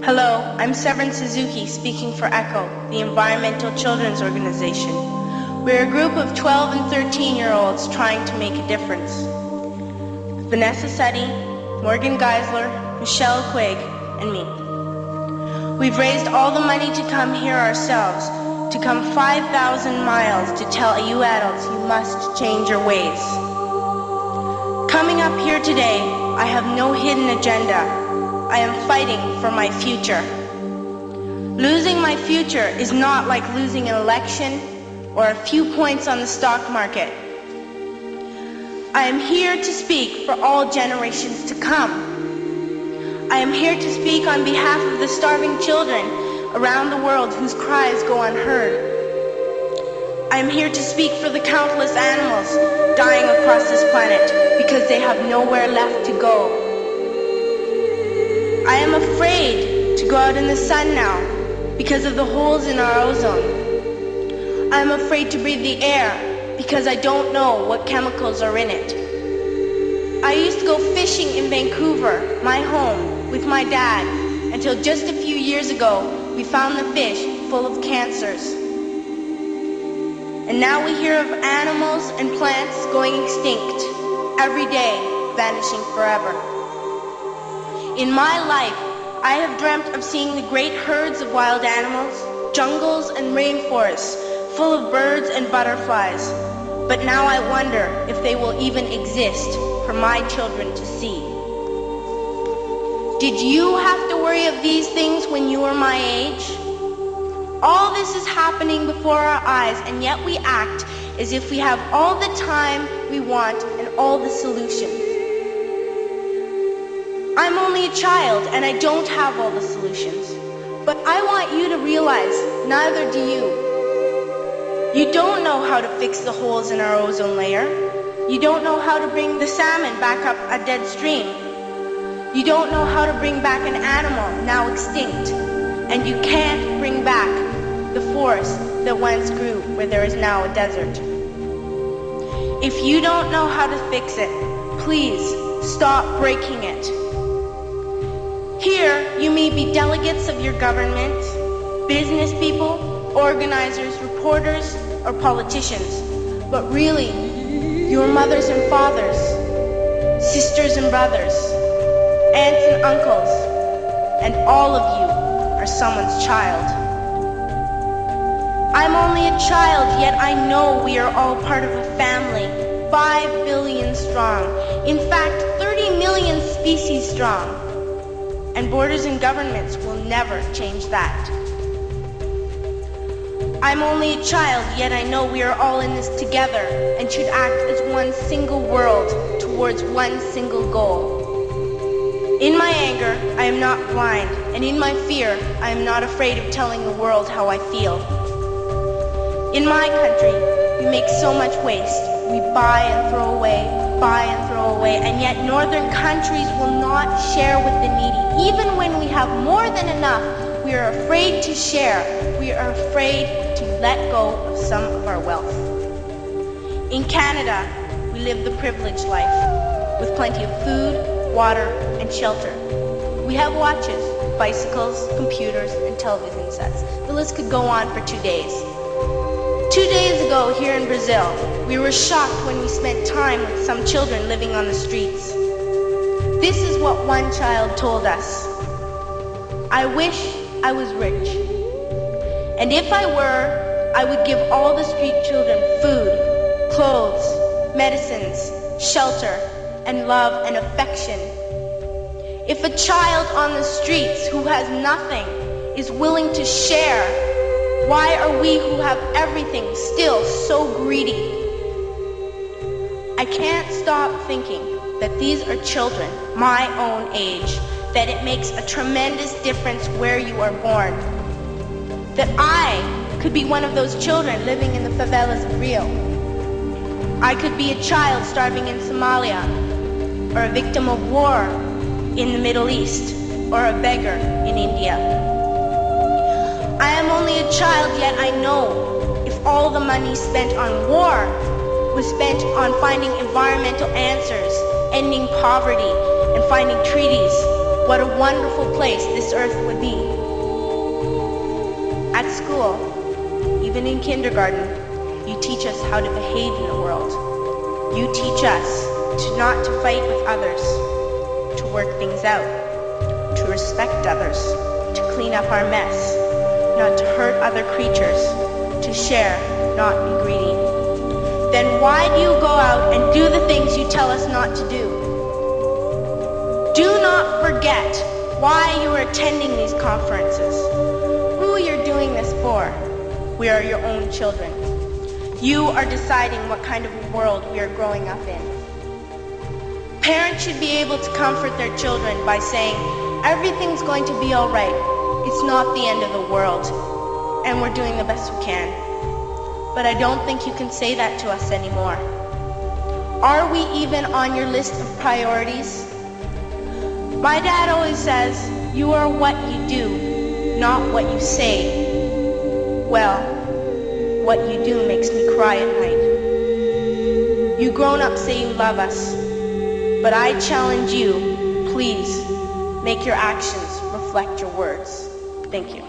Hello, I'm Severn Suzuki, speaking for ECHO, the Environmental Children's Organization. We're a group of 12 and 13-year-olds trying to make a difference. Vanessa Setti, Morgan Geisler, Michelle Quigg, and me. We've raised all the money to come here ourselves, to come 5,000 miles to tell you adults you must change your ways. Coming up here today, I have no hidden agenda. I am fighting for my future. Losing my future is not like losing an election or a few points on the stock market. I am here to speak for all generations to come. I am here to speak on behalf of the starving children around the world whose cries go unheard. I am here to speak for the countless animals dying across this planet because they have nowhere left to go. I am afraid to go out in the sun now because of the holes in our ozone. I am afraid to breathe the air because I don't know what chemicals are in it. I used to go fishing in Vancouver, my home, with my dad, until just a few years ago we found the fish full of cancers. And now we hear of animals and plants going extinct, every day vanishing forever. In my life, I have dreamt of seeing the great herds of wild animals, jungles and rainforests full of birds and butterflies. But now I wonder if they will even exist for my children to see. Did you have to worry of these things when you were my age? All this is happening before our eyes, and yet we act as if we have all the time we want and all the solutions. I'm only a child and I don't have all the solutions. But I want you to realize, neither do you. You don't know how to fix the holes in our ozone layer. You don't know how to bring the salmon back up a dead stream. You don't know how to bring back an animal now extinct. And you can't bring back the forest that once grew where there is now a desert. If you don't know how to fix it, please stop breaking it. Here, you may be delegates of your government, business people, organizers, reporters, or politicians, but really, your mothers and fathers, sisters and brothers, aunts and uncles, and all of you are someone's child. I'm only a child, yet I know we are all part of a family, 5 billion strong, in fact, 30 million species strong. And borders and governments will never change that. I'm only a child, yet I know we are all in this together and should act as one single world towards one single goal. In my anger, I am not blind, and in my fear, I am not afraid of telling the world how I feel. In my country, we make so much waste. We buy and throw away, and yet northern countries will not share with the needy. Even when we have more than enough, we are afraid to share. We are afraid to let go of some of our wealth. In Canada, we live the privileged life, with plenty of food, water, and shelter. We have watches, bicycles, computers, and television sets. The list could go on for 2 days. 2 days ago, here in Brazil, we were shocked when we spent time with some children living on the streets. This is what one child told us. I wish I was rich. And if I were, I would give all the street children food, clothes, medicines, shelter, and love and affection. If a child on the streets who has nothing is willing to share, why are we who have everything still so greedy? I can't stop thinking that these are children my own age, that it makes a tremendous difference where you are born. That I could be one of those children living in the favelas of Rio. I could be a child starving in Somalia, or a victim of war in the Middle East, or a beggar in India. I am only a child, yet I know if all the money spent on war was spent on finding environmental answers, ending poverty, and finding treaties what a wonderful place this earth would be. At school, even in kindergarten, you teach us how to behave in the world. You teach us not to fight with others, to work things out, to respect others, to clean up our mess, not to hurt other creatures, to share, not be greedy. Then why do you go out and do the things you tell us not to do? Do not forget why you are attending these conferences, who you're doing this for. We are your own children. You are deciding what kind of world we are growing up in. Parents should be able to comfort their children by saying, everything's going to be all right. It's not the end of the world, and we're doing the best we can. But I don't think you can say that to us anymore. Are we even on your list of priorities? My dad always says, you are what you do, not what you say. Well, what you do makes me cry at night. You grown-ups say you love us, but I challenge you, please, make your actions reflect your words. Thank you.